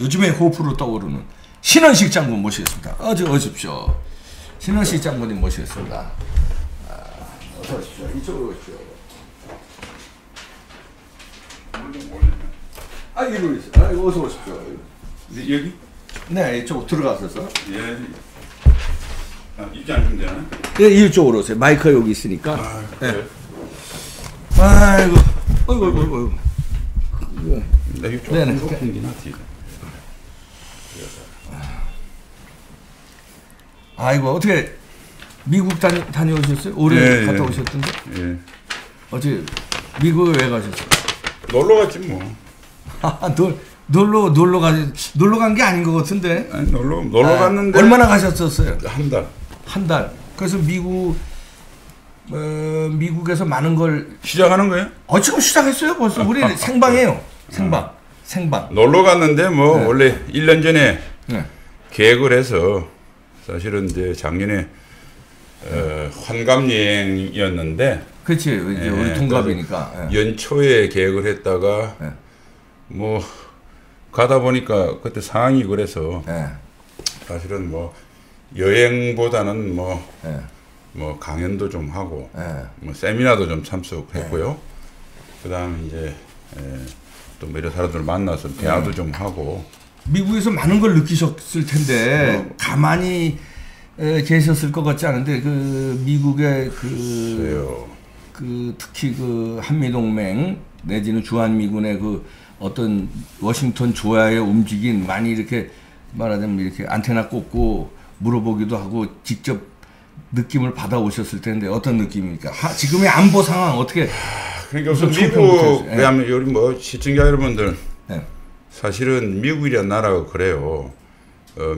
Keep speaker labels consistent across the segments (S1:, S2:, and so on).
S1: 요즘에 호프로 떠오르는 신원식 장군 모시겠습니다. 어서 오십시오. 신원식 장군님 모시겠습니다. 어서 오십시오. 이쪽으로 오십시오. 이리로 있어요. 어서 오십시오.
S2: 여기?
S1: 네, 이쪽 들어가셔서.
S2: 예. 입장 좀 되나?
S1: 네, 이쪽으로 오세요. 마이크 여기 있으니까.
S2: 그래.
S1: 아이고, 어이구.
S2: 이쪽
S1: 네네.
S2: 높은 게 낫지.
S1: 아이고, 어떻게 미국 다녀오셨어요? 올해 갔다 오셨던데?
S2: 예.
S1: 어제 미국에 왜 가셨어요?
S2: 놀러 갔지 뭐.
S1: 놀러 간 게 아닌 것 같은데.
S2: 아니, 놀러 갔는데.
S1: 얼마나 가셨었어요?
S2: 한 달.
S1: 한 달. 그래서 미국에서 많은 걸
S2: 시작하는 거예요?
S1: 지금 시작했어요. 벌써 우리 생방이에요. 생방.
S2: 놀러 갔는데 뭐
S1: 네.
S2: 원래 1년 전에
S1: 네.
S2: 계획을 해서 사실은 이제 작년에 환갑 여행이었는데.
S1: 그렇지. 이제 우리 동갑이니까.
S2: 연초에 계획을 했다가 뭐 가다 보니까 그때 상황이 그래서 사실은 뭐 여행보다는 뭐 강연도 좀 하고 뭐 세미나도 좀 참석했고요. 그다음에 이제 또 뭐 이런 사람들 만나서 대화도 좀 하고.
S1: 미국에서 많은 걸 느끼셨을 텐데 가만히 계셨을 것 같지 않은데 그 미국의 특히 그 한미동맹 내지는 주한미군의 그 어떤 워싱턴 조야의 움직임 많이 이렇게 말하자면 이렇게 안테나 꽂고 물어보기도 하고 직접 느낌을 받아오셨을 텐데 어떤 느낌입니까? 지금의 안보 상황 어떻게?
S2: 그러니까 우선 미국 왜냐하면 우리 뭐 시청자 여러분들 사실은 미국이라는 나라가 그래요.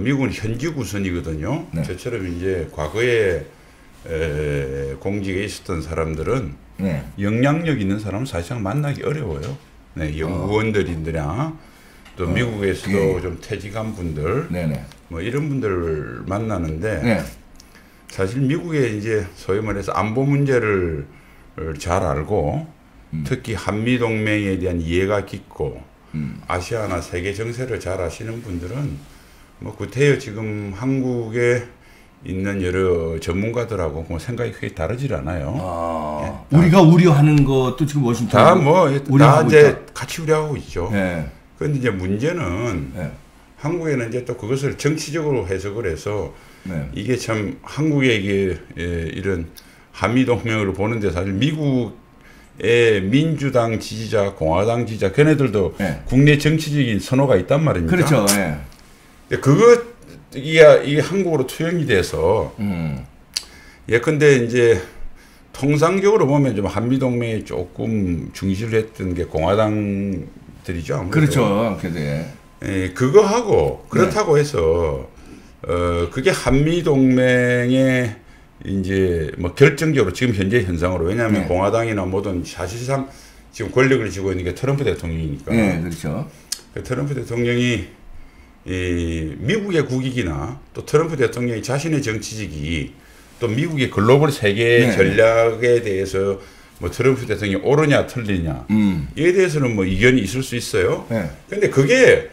S2: 미국은 현직 우선이거든요. 저처럼 이제 과거에 공직에 있었던 사람들은 영향력 있는 사람은 사실상 만나기 어려워요. 연구원들이나 또 미국에서도 좀 퇴직한 분들, 뭐 이런 분들 만나는데 사실 미국에 이제 소위 말해서 안보 문제를 잘 알고 특히 한미 동맹에 대한 이해가 깊고 아시아나 세계 정세를 잘 아시는 분들은 뭐 구태여 지금 한국에 있는 여러 전문가들하고 뭐 생각이 크게 다르질 않아요.
S1: 우리가 우려하는 것도 지금 워싱턴
S2: 다 이제 같이 우려하고 있죠. 그런데 이제 문제는 한국에는 이제 또 그것을 정치적으로 해석을 해서 이게 참 한국의 이게 이런 한미 동맹을 보는데 사실 미국의 민주당 지지자, 공화당 지지자, 걔네들도 국내 정치적인 선호가 있단 말입니다.
S1: 그렇죠.
S2: 이게 한국으로 투영이 돼서 예컨대 이제 통상적으로 보면 좀 한미 동맹에 조금 중시를 했던 게 공화당들이죠. 아무래도.
S1: 그렇죠.
S2: 그거하고 그렇다고 해서 그게 한미 동맹의 이제 뭐 결정적으로 지금 현재 현상으로 왜냐하면 공화당이나 뭐든 사실상 지금 권력을 쥐고 있는 게 트럼프 대통령이니까.
S1: 그렇죠.
S2: 그 트럼프 대통령이 이 미국의 국익이나 또 트럼프 대통령이 자신의 정치직이 또 미국의 글로벌 세계 전략에 대해서 뭐 트럼프 대통령이 옳으냐 틀리냐 이에 대해서는 뭐 이견이 있을 수 있어요. 근데 그게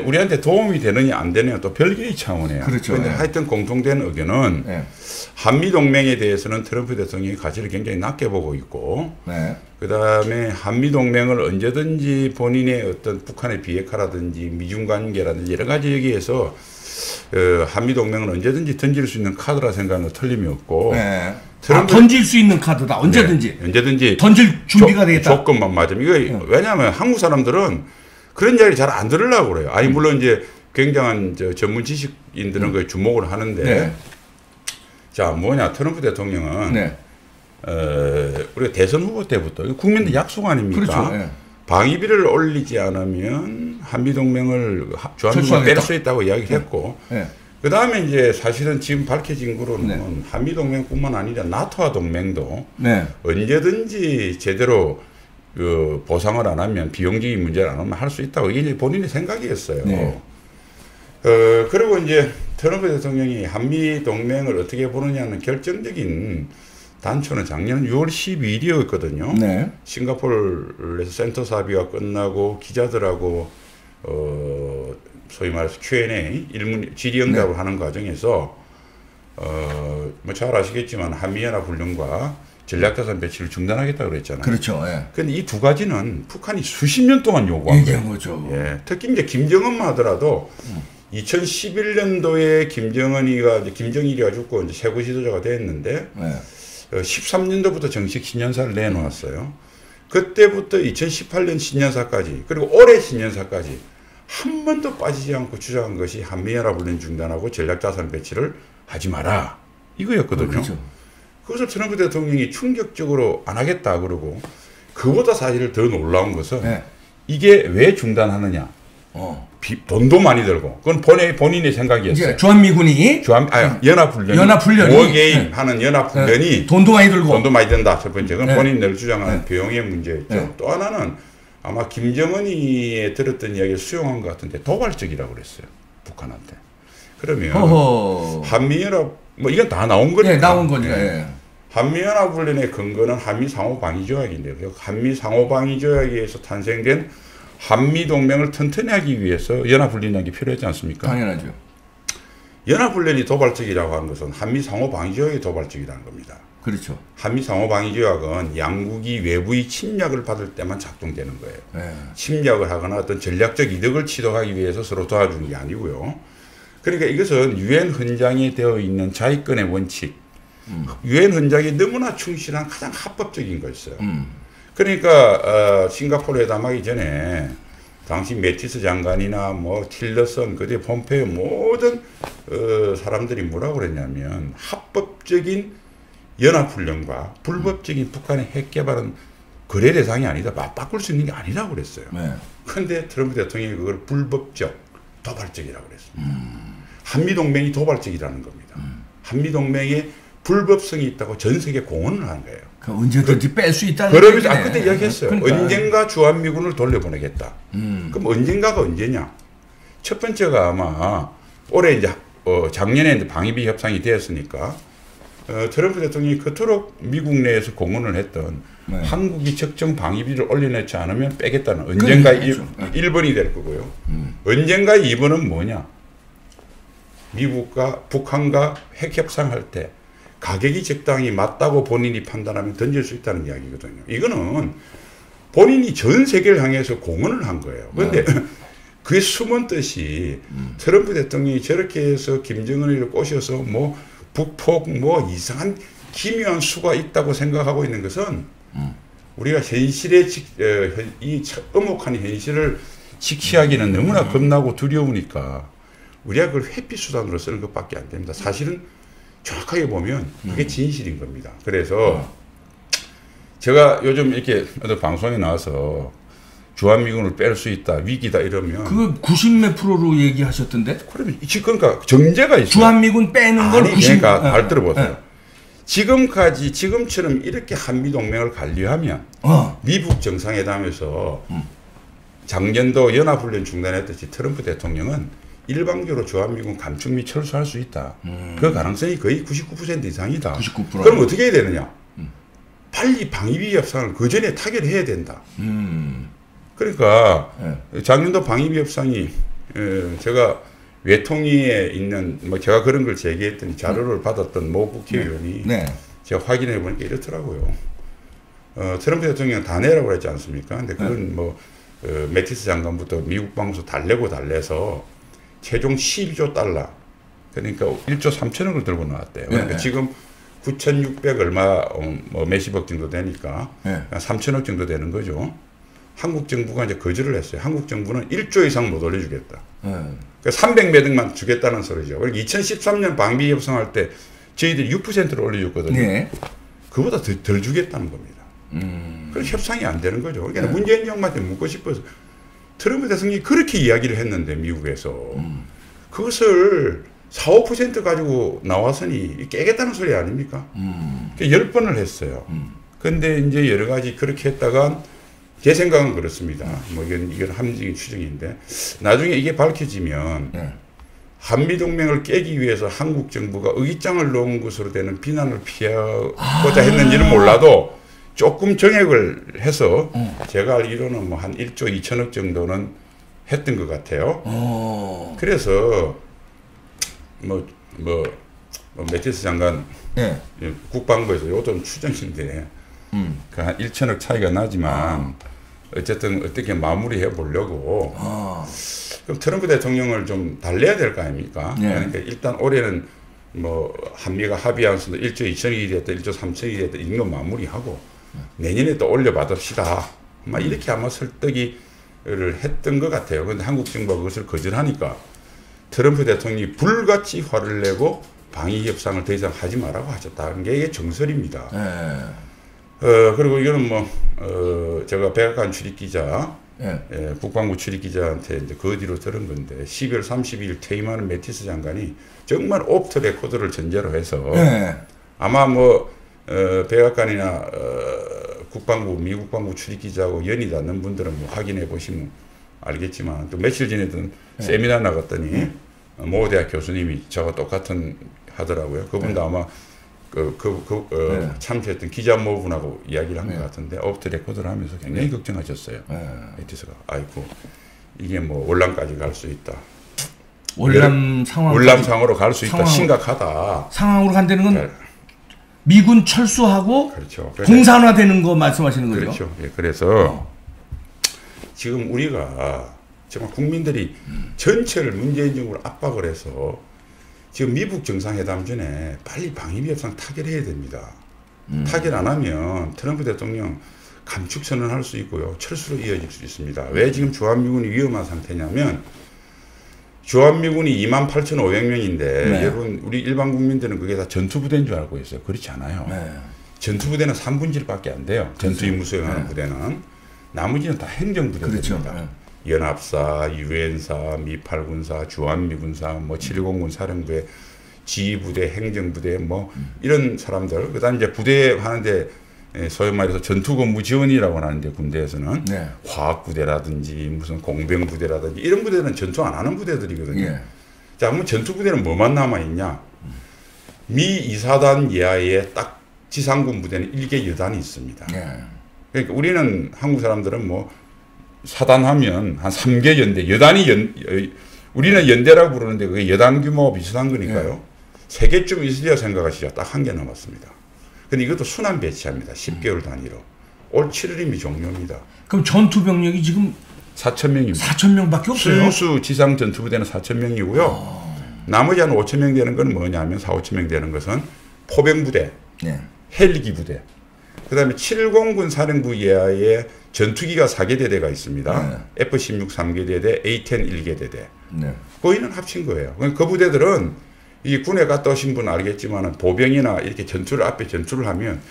S2: 우리한테 도움이 되느냐 안 되느냐 또 별개의 차원이에요.
S1: 그렇죠.
S2: 그런데 하여튼 공통된 의견은 한미 동맹에 대해서는 트럼프 대통령이 가치를 굉장히 낮게 보고 있고 그다음에 한미 동맹을 언제든지 본인의 어떤 북한의 비핵화라든지 미중 관계라든지 여러 가지 여기에서 한미 동맹은 언제든지 던질 수 있는 카드라 생각하는 거 틀림이 없고
S1: 던질 수 있는 카드다. 언제든지 던질 준비가 되겠다.
S2: 조건만 맞으면 이거 왜냐하면 한국 사람들은 그런 이야기를 잘 안 들으려고 그래요. 아니 물론 이제 굉장한 전문 지식인들은 그에 주목을 하는데 자 뭐냐 트럼프 대통령은 우리가 대선 후보 때부터 국민들 약속 아닙니까?
S1: 그렇죠.
S2: 방위비를 올리지 않으면 한미동맹을 주한미군을 뺄 수 있다고 이야기를 했고 그 다음에 이제 사실은 지금 밝혀진 거로는 한미동맹뿐만 아니라 나토와 동맹도 언제든지 제대로 그 보상을 안 하면 비용적인 문제를 안 하면 할 수 있다고 이게 본인의 생각이었어요. 그리고 이제 트럼프 대통령이 한미 동맹을 어떻게 보느냐는 결정적인 단초는 작년 6월 12일이었거든요. 싱가포르에서 센터 사비가 끝나고 기자들하고 소위 말해서 Q&A, 질의응답을 하는 과정에서 뭐 잘 아시겠지만 한미연합훈련과 전략자산 배치를 중단하겠다고 그랬잖아요.
S1: 그렇죠. 예.
S2: 근데 이 두 가지는 북한이 수십 년 동안 요구한
S1: 거죠.
S2: 예. 특히 이제 김정은만 하더라도 2011년도에 김정일이가 죽고 이제 최고 지도자가 됐는데 13년도부터 정식 신년사를 내놓았어요. 그때부터 2018년 신년사까지 그리고 올해 신년사까지 한 번도 빠지지 않고 주장한 것이 한미연합훈련 중단하고 전략자산 배치를 하지 마라 이거였거든요.
S1: 그렇죠.
S2: 그것을 트럼프 대통령이 충격적으로 안 하겠다 그러고 그보다 사실 더 놀라운 것은 이게 왜 중단하느냐. 돈도 많이 들고 그건 본인의 생각이었어요.
S1: 주한미군이
S2: 연합훈련이 모개입하는 연합훈련이
S1: 돈도 많이 들고
S2: 돈도 많이 든다. 첫 번째 그건 본인 늘 주장하는 비용의 문제였죠. 또 하나는 아마 김정은이 들었던 이야기를 수용한 것 같은데 도발적이라고 그랬어요. 북한한테. 그러면 한미연합 뭐 이건 다 나온 거니까.
S1: 나온 거니까.
S2: 한미연합훈련의 근거는 한미상호방위조약인데요. 한미상호방위조약에서 탄생된 한미동맹을 튼튼히 하기 위해서 연합훈련이라는 게 필요하지 않습니까?
S1: 당연하죠.
S2: 연합훈련이 도발적이라고 하는 것은 한미상호방위조약이 도발적이라는 겁니다.
S1: 그렇죠.
S2: 한미상호방위조약은 양국이 외부의 침략을 받을 때만 작동되는 거예요. 침략을 하거나 어떤 전략적 이득을 취득하기 위해서 서로 도와주는 게 아니고요. 그러니까 이것은 유엔 헌장에 되어 있는 자위권의 원칙, 유엔 헌장에 너무나 충실한 가장 합법적인 거였어요. 그러니까 싱가포르 회담하기 전에 당시 매티스 장관이나 뭐 틸러슨 그때 폼페이오 모든 사람들이 뭐라고 그랬냐면 합법적인 연합훈련과 불법적인 북한의 핵개발은 거래 대상이 아니다. 바꿀 수 있는 게 아니라고 그랬어요. 그런데 트럼프 대통령이 그걸 불법적, 도발적이라고 그랬습니다. 한미동맹이 도발적이라는 겁니다. 한미동맹에 불법성이 있다고 전 세계 공언을 한 거예요.
S1: 언제든지 뺄 수 있다는
S2: 그러면서 그때 이야기했어요. 언젠가 주한미군을 돌려보내겠다. 그럼 언젠가가 언제냐? 첫 번째가 아마 올해 이제 작년에 이제 방위비 협상이 되었으니까 트럼프 대통령이 그토록 미국 내에서 공언을 했던 한국이 적정 방위비를 올려놓지 않으면 빼겠다는 언젠가 1번이 될 거고요. 언젠가 2번은 뭐냐? 미국과 북한과 핵 협상할 때 가격이 적당히 맞다고 본인이 판단하면 던질 수 있다는 이야기거든요. 이거는 본인이 전 세계를 향해서 공언을 한 거예요. 그런데 그의 숨은 뜻이 트럼프 대통령이 저렇게 해서 김정은을 꼬셔서 뭐 북폭 뭐 이상한 기묘한 수가 있다고 생각하고 있는 것은 우리가 현실의 이 엄혹한 현실을 직시하기는 너무나 겁나고 두려우니까 우리가 그걸 회피 수단으로 쓰는 것밖에 안 됩니다. 사실은 정확하게 보면 그게 진실인 겁니다. 그래서 제가 요즘 이렇게 어떤 방송에 나와서 주한미군을 뺄 수 있다, 위기다 이러면
S1: 그 90몇 프로로 얘기하셨던데?
S2: 그러니까 정제가 있어요.
S1: 주한미군 빼는 걸 90.
S2: 그러니까 잘 들어보세요. 지금처럼 이렇게 한미동맹을 관리하면 미국 정상회담에서 작년도 연합훈련 중단했듯이 트럼프 대통령은 일방적으로 주한미군 감축 및 철수할 수 있다. 그 가능성이 거의 99% 이상이다.
S1: 99%.
S2: 그럼 어떻게 해야 되느냐? 빨리 방위비 협상을 그 전에 타결해야 된다. 그러니까 작년도 방위비 협상이 제가 외통위에 있는 뭐 제가 그런 걸 제기했더니 자료를 받았던 모 국회의원이 제가 확인해 보니까 이렇더라고요. 트럼프 대통령 다 내라고 했지 않습니까? 근데 그건 뭐 매티스 장관부터 미국 방수 달래서 최종 11조 달러 그러니까 1조 3천억을 들고 나왔대요. 그러니까 지금 9,600 얼마 뭐 몇십억 정도 되니까 3천억 정도 되는 거죠. 한국 정부가 이제 거절을 했어요. 한국 정부는 1조 이상 못 올려주겠다. 그러니까 300몇 억만 주겠다는 소리죠. 그러니까 2013년 방비 협상할 때 저희들이 6%를 올려줬거든요. 그보다 덜 주겠다는 겁니다. 그래서 협상이 안 되는 거죠. 그러니까 문재인 정부한테 묻고 싶어서 트럼프 대통령이 그렇게 이야기를 했는데 미국에서 그것을 4, 5% 가지고 나왔으니 깨겠다는 소리 아닙니까? 10번을 했어요. 그런데 이제 여러 가지 그렇게 했다가 제 생각은 그렇습니다. 뭐 이건 합리적인 추정인데 나중에 이게 밝혀지면 한미동맹을 깨기 위해서 한국 정부가 의기장을 놓은 것으로 되는 비난을 피하고자 했는지는 몰라도 조금 정액을 해서 제가 알기로는 뭐 한 1조 2천억 정도는 했던 것 같아요. 그래서 매티스 장관
S1: 네.
S2: 국방부에서 요즘 추정인데 그 한 1천억 차이가 나지만 어쨌든 어떻게 마무리해 보려고 그럼 트럼프 대통령을 좀 달래야 될 거 아닙니까?
S1: 네.
S2: 그러니까 일단 올해는 뭐 한미가 합의하면서 1조 2천억이 됐다 1조 3천억이 됐다 이런 거 마무리하고 내년에 또 올려받읍시다. 막 이렇게 아마 설득을 했던 것 같아요. 그런데 한국 정부가 그것을 거절하니까 트럼프 대통령이 불같이 화를 내고 방위 협상을 더 이상 하지 말라고 하셨다는 게 이게 정설입니다. 그리고 이거는 제가 백악관 출입기자, 국방부 출입기자한테 이제 그 뒤로 들은 건데 12월 30일 퇴임하는 매티스 장관이 정말 오프 더 레코드를 전제로 해서 아마 백악관이나 국방부, 미 국방부 출입기자하고 연이 닿는 분들은 확인해 보시면 알겠지만 또 며칠 전에도 세미나 나갔더니 모 대학 교수님이 저와 똑같은 하더라고요. 그분도 아마 참여했던 기자 모분하고 이야기를 한 것 같은데 오프 더 레코드를 하면서 굉장히 걱정하셨어요. 매티스가 아이고 이게 월남까지 갈 수 있다. 월남상으로 갈 수 있다. 심각하다.
S1: 상황으로 간다는 건 미군 철수하고 그렇죠. 공산화되는 거 말씀하시는 거죠?
S2: 그렇죠. 예, 그래서 지금 우리가 정말 국민들이 전체를 문재인 정부를 압박을 해서 지금 미북 정상회담 전에 빨리 방위비 협상 타결해야 됩니다. 타결 안 하면 트럼프 대통령 감축 선언할 수 있고요. 철수로 이어질 수 있습니다. 왜 지금 주한미군이 위험한 상태냐면 주한미군이 28,500명인데 여러분 우리 일반 국민들은 그게 다 전투부대인 줄 알고 있어요. 그렇지 않아요. 전투부대는 3분질밖에 안 돼요. 전투임무 수행하는 부대는. 나머지는 다 행정부대입니다. 그렇죠. 연합사, 유엔사, 미8군사, 주한미군사, 7공군 사령부의 지휘부대, 행정부대 이런 사람들. 그다음 이제 부대 하는데 소위 말해서 전투근무 지원이라고 하는데 군대에서는 화학부대라든지 무슨 공병부대라든지 이런 부대는 전투 안 하는 부대들이거든요. 자, 그러면 전투부대는 뭐만 남아있냐? 미 2사단 예하에 딱 지상군 부대는 1개 여단이 있습니다. 그러니까 우리는 한국 사람들은 사단하면 한 3개 연대, 우리는 연대라고 부르는데 그게 여단 규모가 비슷한 거니까요. 3개쯤 있으리라 생각하시죠. 딱 1개 남았습니다. 근데 이것도 순환 배치합니다. 10개월 단위로. 올 7월이면 종료입니다.
S1: 그럼 전투 병력이 지금
S2: 4,000명입니다.
S1: 4,000명밖에 없어요?
S2: 순수 지상 전투부대는 4,000명이고요. 나머지 한 5,000명 되는 건 뭐냐면 4,000~5,000명 되는 것은 포병부대, 헬기 부대, 그 다음에 7공군 사령부 예하에 전투기가 4개 대대가 있습니다. F-16 3개 대대, A-10 1개 대대. 거기는 합친 거예요. 그 부대들은 이 군에 갔다 오신 분은 알겠지만 보병이나 이렇게 앞에 전투를 하면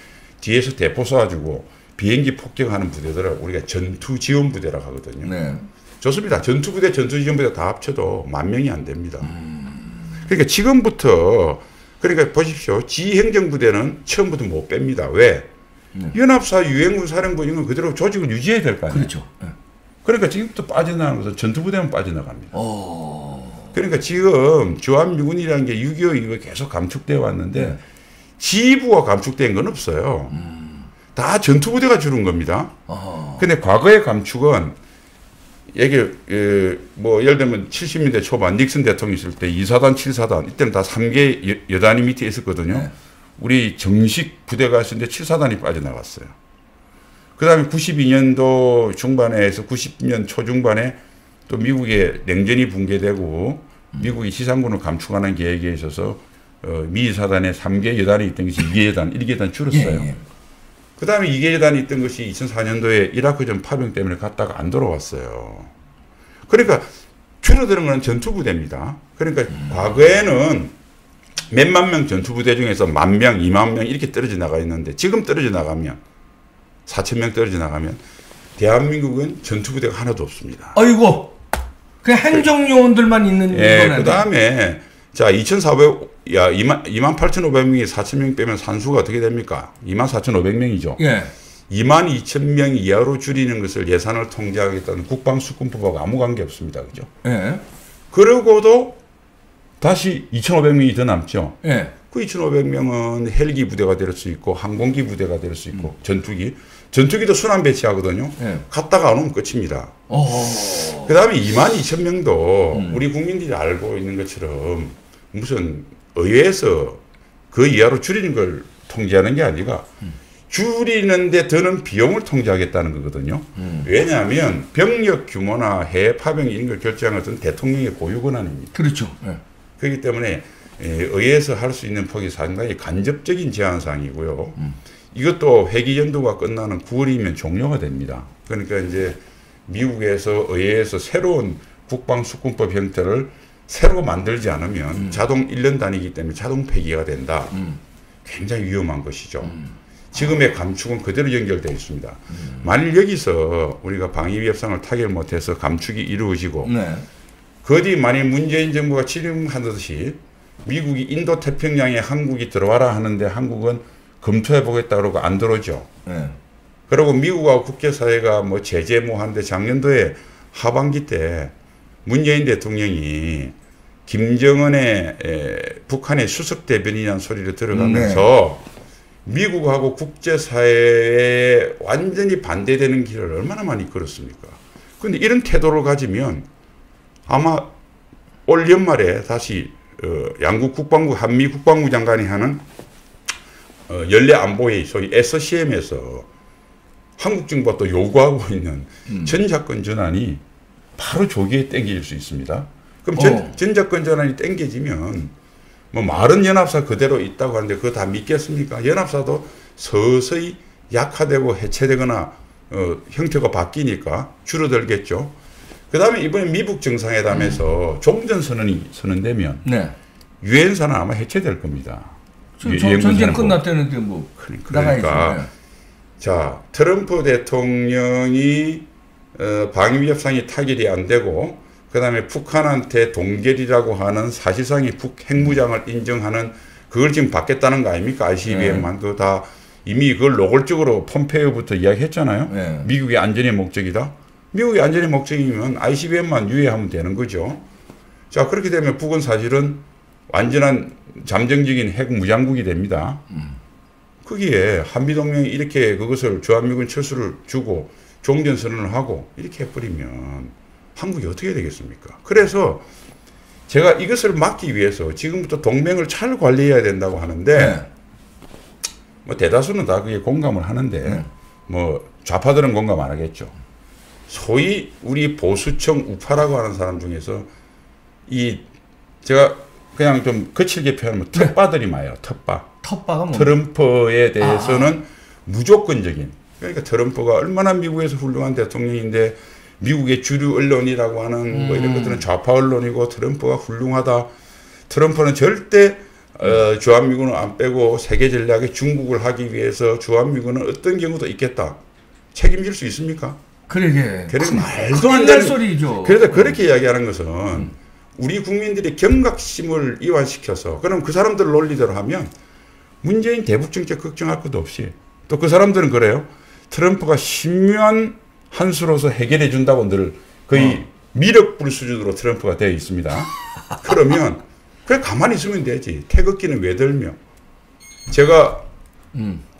S2: 뒤에서 대포 쏴주고 비행기 폭격하는 부대들을 우리가 전투지원부대라고 하거든요. 좋습니다. 전투부대, 전투지원부대 다 합쳐도 10,000명이 안 됩니다. 그러니까 지금부터 그러니까 보십시오. 지휘행정부대는 처음부터 못 뺍니다. 왜? 연합사, 유엔군, 사령부 이런 건 그대로 조직을 유지해야 될 거 아니에요.
S1: 그렇죠.
S2: 그러니까 지금부터 빠져나가면서 전투부대만 빠져나갑니다. 그러니까 지금 주한미군이라는 게 6.25 이거 계속 감축되어 왔는데 지휘부가 감축된 건 없어요. 다 전투부대가 주는 겁니다. 근데 과거의 감축은 이게 예를 들면 70년대 초반 닉슨 대통령 있을 때 2사단, 7사단 이때는 다 3개 여단이 밑에 있었거든요. 우리 정식 부대가 있었는데 7사단이 빠져나갔어요. 그 다음에 92년도 중반에서 90년 초중반에 또 미국의 냉전이 붕괴되고 미국이 지상군을 감축하는 계획에 있어서 미 2사단에 3개 여단이 있던 것이 2개 여단, 1개 여단 줄었어요. 그 다음에 2개 여단이 있던 것이 2004년도에 이라크전 파병 때문에 갔다가 안 돌아왔어요. 그러니까 줄어드는 건 전투부대입니다. 그러니까 과거에는 몇만 명 전투부대 중에서 10,000명, 20,000명 이렇게 떨어져 나가 있는데 지금 떨어져 나가면 4,000명 떨어져 나가면 대한민국은 전투부대가 하나도 없습니다.
S1: 아이고, 그 행정요원들만 있는
S2: 거네. 그 다음에 자 28,500명이 4,000명 빼면 산수가 어떻게 됩니까? 24,500명이죠. 22,000명 이하로 줄이는 것을 예산을 통제하겠다는 국방수권법하고 아무 관계 없습니다. 그죠? 그러고도 다시 2,500명이 더 남죠. 그 2,500명은 헬기 부대가 될 수 있고 항공기 부대가 될 수 있고 전투기 전투기도 순환 배치하거든요. 네. 갔다가 안 오면 끝입니다. 그 다음에 22,000명도 우리 국민들이 알고 있는 것처럼 무슨 의회에서 그 이하로 줄이는 걸 통제하는 게 아니라 줄이는데 드는 비용을 통제하겠다는 거거든요. 왜냐하면 병력 규모나 해외 파병 이런 걸 결정하는 것은 대통령의 고유 권한입니다.
S1: 그렇죠. 네.
S2: 그렇기 때문에 의회에서 할 수 있는 폭이 상당히 간접적인 제한 사항이고요. 이것도 회기 연도가 끝나는 9월이면 종료가 됩니다. 그러니까 이제 미국에서 의회에서 새로운 국방수권법 형태를 새로 만들지 않으면 자동 1년 단위이기 때문에 자동 폐기가 된다. 굉장히 위험한 것이죠. 지금의 감축은 그대로 연결되어 있습니다. 만일 여기서 우리가 방위비 협상을 타결 못해서 감축이 이루어지고 네. 거기 만일 문재인 정부가 지령하듯이 미국이 인도 태평양에 한국이 들어와라 하는데 한국은 검토해 보겠다 그러고 안 들어오죠. 네. 그리고 미국하고 국제사회가 뭐 제재 뭐 하는데 작년도에 하반기 때 문재인 대통령이 김정은의 북한의 수석 대변인이라는 소리를 들어가면서 미국하고 국제사회에 완전히 반대되는 길을 얼마나 많이 걸었습니까? 그런데 이런 태도를 가지면 아마 올 연말에 다시 양국 국방부, 한미 국방부 장관이 하는 연례 안보회의, 소위 SCM에서 한국 정부가 또 요구하고 있는 전작권 전환이 바로 조기에 땡겨질 수 있습니다. 그럼 전작권 전환이 땡겨지면 뭐 말은 연합사 그대로 있다고 하는데 그거 다 믿겠습니까? 연합사도 서서히 약화되고 해체되거나 형태가 바뀌니까 줄어들겠죠. 그 다음에 이번에 미북 정상회담에서 종전선언이 선언되면 유엔사는 아마 해체될 겁니다.
S1: 전쟁 끝났다는데 뭐
S2: 그러니까 자 트럼프 대통령이 방위비 협상이 타결이 안 되고 그 다음에 북한한테 동결이라고 하는 사실상의 북 핵무장을 인정하는 그걸 지금 받겠다는 거 아닙니까? ICBM만 그거 다 이미 그걸 노골적으로 폼페이오부터 이야기했잖아요. 미국의 안전의 목적이다. 미국의 안전의 목적이면 ICBM만 유예하면 되는 거죠. 자 그렇게 되면 북은 사실은 완전한 잠정적인 핵 무장국이 됩니다. 거기에 한미동맹이 이렇게 그것을 주한미군 철수를 주고 종전선언을 하고 이렇게 해버리면 한국이 어떻게 되겠습니까? 그래서 제가 이것을 막기 위해서 지금부터 동맹을 잘 관리해야 된다고 하는데 뭐 대다수는 다 그게 공감을 하는데 뭐 좌파들은 공감 안 하겠죠. 소위 우리 보수층 우파라고 하는 사람 중에서 이 제가 그냥 좀 거칠게 표현하면 텃바들이 많아요.
S1: 텃바가 뭐?
S2: 트럼프에 대해서는 무조건적인. 그러니까 트럼프가 얼마나 미국에서 훌륭한 대통령인데 미국의 주류 언론이라고 하는 뭐 이런 것들은 좌파 언론이고 트럼프가 훌륭하다. 트럼프는 절대 주한미군을 안 빼고 세계 전략에 중국을 하기 위해서 주한미군은 어떤 경우도 있겠다. 책임질 수 있습니까?
S1: 그러게.
S2: 그래서 말도 안 되는
S1: 소리죠.
S2: 그래서 그렇게 이야기하는 것은 우리 국민들이 경각심을 이완시켜서 그럼 그 사람들 논리대로 하면 문재인 대북 정책 걱정할 것도 없이 또 그 사람들은 그래요. 트럼프가 신묘한 한 수로서 해결해 준다고 늘 거의 미륵불 수준으로 트럼프가 되어 있습니다. 그러면 그냥 가만히 있으면 되지. 태극기는 왜 들며. 제가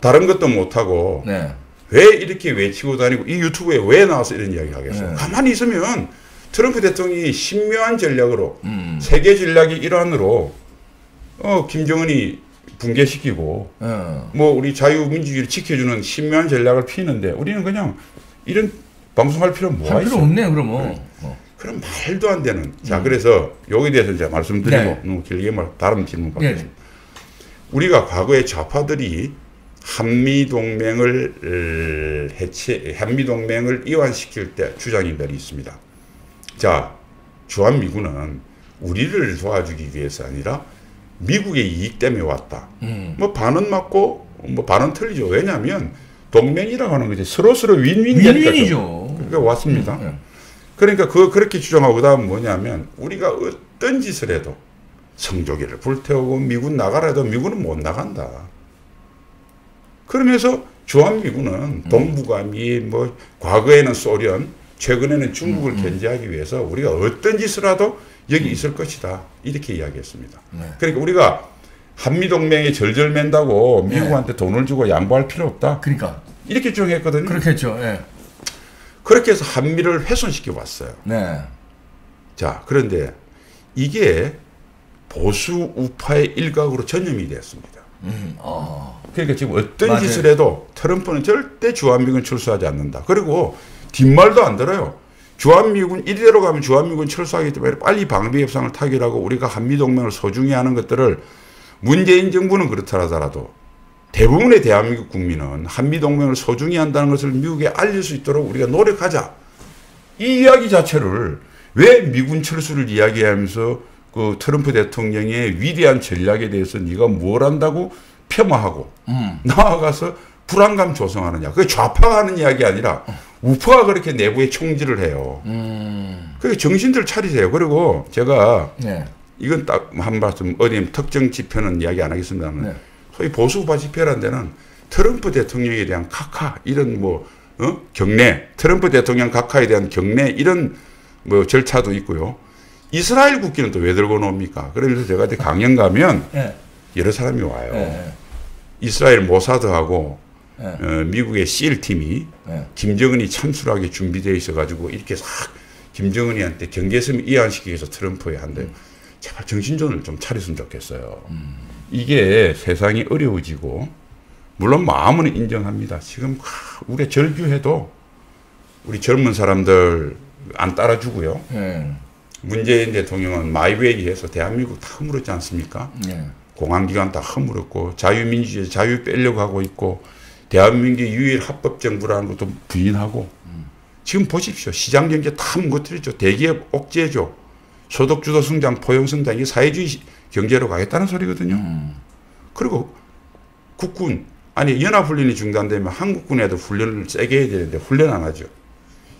S2: 다른 것도 못하고 왜 이렇게 외치고 다니고 이 유튜브에 왜 나와서 이런 이야기 하겠어요. 가만히 있으면 트럼프 대통령이 신묘한 전략으로 세계 전략의 일환으로 김정은이 붕괴시키고 뭐 우리 자유민주주의를 지켜주는 신묘한 전략을 피는데 우리는 그냥 이런 방송할 필요 뭐가 있어요?
S1: 필요 없네 그러면.
S2: 그럼 말도 안 되는. 자 그래서 여기에 대해서 제가 말씀드리고 너무 길게 다른 질문 받겠습니다. 우리가 과거에 좌파들이 한미동맹을 한미동맹을 이완시킬 때 주장인들이 있습니다. 자 주한미군은 우리를 도와주기 위해서 아니라 미국의 이익 때문에 왔다. 뭐 반은 맞고 뭐 반은 틀리죠. 왜냐하면 동맹이라고 하는 것이 서로 윈윈이죠. 그러니까 왔습니다. 그러니까 그렇게 주장하고 그다음 뭐냐면 우리가 어떤 짓을 해도 성조기를 불태우고 미군 나가라 해도 미군은 못 나간다. 그러면서 주한미군은 동북아미 뭐 과거에는 소련 최근에는 중국을 견제하기 위해서 우리가 어떤 짓을 해도 여기 있을 것이다. 이렇게 이야기했습니다. 그러니까 우리가 한미동맹에 절절맨다고 미국한테 돈을 주고 양보할 필요 없다.
S1: 그러니까
S2: 이렇게 주장했거든요.
S1: 그렇겠죠. 예.
S2: 그렇게 해서 한미를 훼손시켜 왔어요.
S1: 네.
S2: 자, 그런데 이게 보수 우파의 일각으로 전염이 됐습니다. 그러니까 지금 어떤
S1: 맞아요.
S2: 짓을 해도 트럼프는 절대 주한미군 철수하지 않는다. 그리고 뒷말도 안 들어요. 주한미군 이대로 가면 주한미군 철수하기 때문에 빨리 방위협상을 타결하고 우리가 한미동맹을 소중히 하는 것들을 문재인 정부는 그렇다 하더라도 대부분의 대한민국 국민은 한미동맹을 소중히 한다는 것을 미국에 알릴 수 있도록 우리가 노력하자. 이 이야기 자체를 왜 미군 철수를 이야기하면서 그 트럼프 대통령의 위대한 전략에 대해서 네가 뭘 한다고 폄하하고 나아가서 불안감 조성하느냐. 그게 좌파가 하는 이야기 아니라 우파가 그렇게 내부에 총질을 해요. 그게 정신들 차리세요. 그리고 제가
S1: 네.
S2: 이건 딱 한 말씀 어디 특정 지표는 이야기 안 하겠습니다만
S1: 네.
S2: 소위 보수우파 지표라는 데는 트럼프 대통령에 대한 각하 이런 뭐 경례 트럼프 대통령 각하에 대한 경례 이런 뭐 절차도 있고요. 이스라엘 국기는 또 왜 들고 나옵니까? 그러면서 제가 강연 가면
S1: 네.
S2: 여러 사람이 와요.
S1: 네.
S2: 이스라엘 모사드하고
S1: 네.
S2: 미국의 실팀이
S1: 네.
S2: 김정은이 참수하게 준비되어 있어가지고 이렇게 싹 김정은이한테 경계섬 이완시키기 위해서 트럼프에 한대요. 제발 정신전을 좀 차렸으면 좋겠어요. 이게 세상이 어려워지고 물론 마음은 인정합니다. 지금 우리 절규해도 우리 젊은 사람들 안 따라주고요. 문재인 대통령은 마이웨이 해서 대한민국 다 허물었지 않습니까? 공안기관 다 허물었고 자유민주주의 자유 빼려고 하고 있고 대한민국의 유일 합법정부라는 것도 부인하고 지금 보십시오. 시장경제 다 무너뜨렸죠. 대기업 억제죠. 소득주도 성장, 포용성장 이게 사회주의 경제로 가겠다는 소리거든요. 그리고 국군 아니 연합훈련이 중단되면 한국군에도 훈련을 세게 해야 되는데 훈련 안 하죠.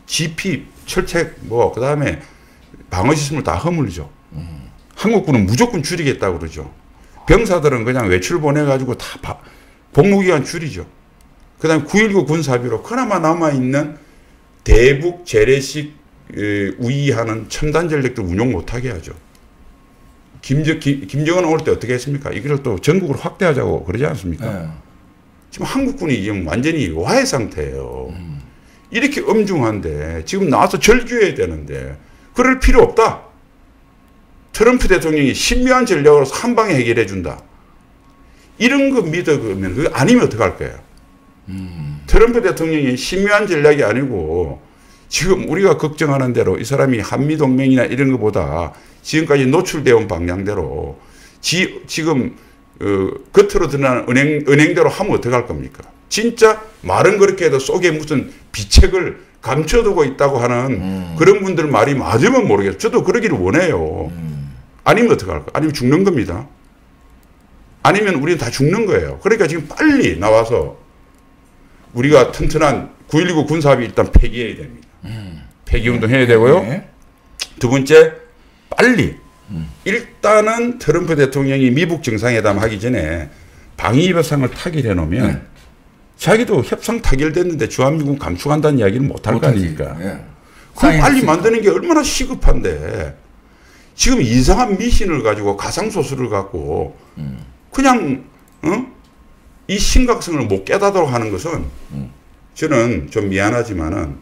S2: GP, 철책 뭐 그다음에 방어시스템을 다 허물죠. 한국군은 무조건 줄이겠다고 그러죠. 병사들은 그냥 외출 보내가지고 다 복무기간 줄이죠. 그 다음에 9.19 군사비로 그나마 남아있는 대북 재래식 우위하는 첨단 전력도 운용 못하게 하죠. 김정은 올 때 어떻게 했습니까? 이걸 또 전국으로 확대하자고 그러지 않습니까? 지금 한국군이 지금 완전히 와해 상태예요. 이렇게 엄중한데 지금 나와서 절규해야 되는데 그럴 필요 없다. 트럼프 대통령이 신묘한 전략으로 한 방에 해결해 준다. 이런 거 믿으면 그거 아니면 어떡할 거예요? 트럼프 대통령이 신묘한 전략이 아니고 지금 우리가 걱정하는 대로 이 사람이 한미동맹이나 이런 것보다 지금까지 노출되어 온 방향대로 지금 겉으로 드러나는 은행대로 하면 어떡할 겁니까? 진짜 말은 그렇게 해도 속에 무슨 비책을 감춰두고 있다고 하는 그런 분들 말이 맞으면 모르겠어요. 저도 그러기를 원해요. 아니면 어떡할까? 아니면 죽는 겁니다. 아니면 우리는 다 죽는 거예요. 그러니까 지금 빨리 나와서 우리가 튼튼한 9.19 군사합의 일단 폐기해야 됩니다. 폐기운동 해야 되고요. 두 번째 빨리 일단은 트럼프 대통령이 미북 정상회담 하기 전에 방위협상을 타결해 놓으면 자기도 협상 타결됐는데 주한미군 감축한다는 이야기는 못할 거 아닙니까? 그럼 빨리 만드는 게 얼마나 시급한데 지금 이상한 미신을 가지고 가상소설을 갖고 그냥 이 심각성을 못 깨닫도록 하는 것은 저는 좀 미안하지만은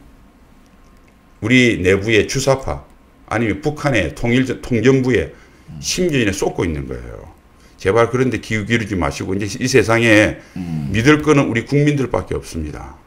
S2: 우리 내부의 주사파 아니면 북한의 통전부에 심전에 쏟고 있는 거예요. 제발 그런데 기울이지 마시고 이제 이 세상에 믿을 거는 우리 국민들밖에 없습니다.